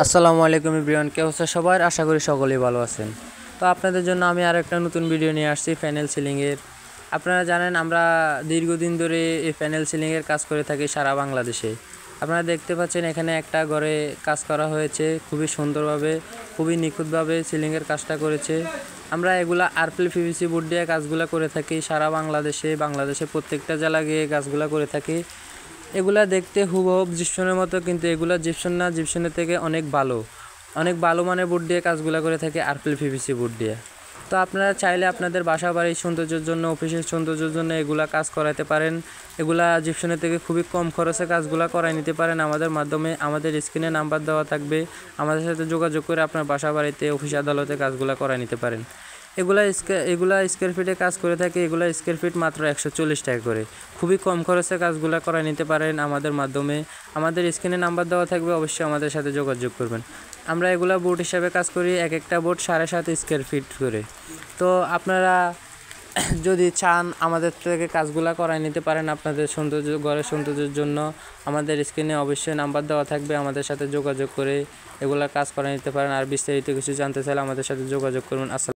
আসসালামু আলাইকুম এভরিওয়ান, কে অবস্থা সবার? আশা করি সকলেই ভালো আছেন। তো আপনাদের জন্য আমি আর একটা নতুন ভিডিও নিয়ে আসছি প্যানেল সিলিংয়ের। আপনারা জানেন আমরা দীর্ঘদিন ধরে এই প্যানেল সিলিংয়ের কাজ করে থাকি সারা বাংলাদেশে। আপনারা দেখতে পাচ্ছেন এখানে একটা ঘরে কাজ করা হয়েছে, খুবই সুন্দরভাবে, খুবই নিখুঁতভাবে সিলিংয়ের কাজটা করেছে। আমরা এগুলা আরপিএল পিভিসি বোর্ড দিয়ে কাজগুলো করে থাকি সারা বাংলাদেশে প্রত্যেকটা জেলা গিয়ে কাজগুলো করে থাকি। এগুলা দেখতে হুবহু জিপসনের মতো, কিন্তু এগুলা জিপসন না, জিপসনের থেকে অনেক ভালো মানের বোর্ড দিয়ে কাজগুলো করে থাকে আরপিএল পিভিসি বোর্ড দিয়ে। তো আপনারা চাইলে আপনাদের বাসা বাড়ির সৌন্দর্যের জন্য, অফিসের সৌন্দর্যের জন্য এগুলা কাজ করাতে পারেন। এগুলা জিপসনের থেকে খুবই কম খরচে কাজগুলো করাই নিতে পারেন আমাদের মাধ্যমে। আমাদের স্ক্রিনে নাম্বার দেওয়া থাকবে, আমাদের সাথে যোগাযোগ করে আপনার বাসা বাড়িতে, অফিস আদালতে কাজগুলো করাই নিতে পারেন। এগুলা স্কোয়ার ফিটে কাজ করে থাকে। এগুলা স্কোয়ার ফিট মাত্র 140 টাকা করে। খুবই কম খরচে কাজগুলো করা নিতে পারেন আমাদের মাধ্যমে। আমাদের স্ক্রিনে নাম্বার দেওয়া থাকবে, অবশ্যই আমাদের সাথে যোগাযোগ করবেন। আমরা এগুলা বোর্ড হিসাবে কাজ করি, এক একটা বোর্ড 7.5 স্কোয়ার ফিট করে। তো আপনারা যদি চান আমাদের থেকে কাজগুলো করাই নিতে পারেন আপনাদের ঘরের সৌন্দর্যের জন্য। আমাদের স্ক্রিনে অবশ্যই নাম্বার দেওয়া থাকবে, আমাদের সাথে যোগাযোগ করে এগুলা কাজ করাই নিতে পারেন। আর বিস্তারিত কিছু জানতে চাইলে আমাদের সাথে যোগাযোগ করুন।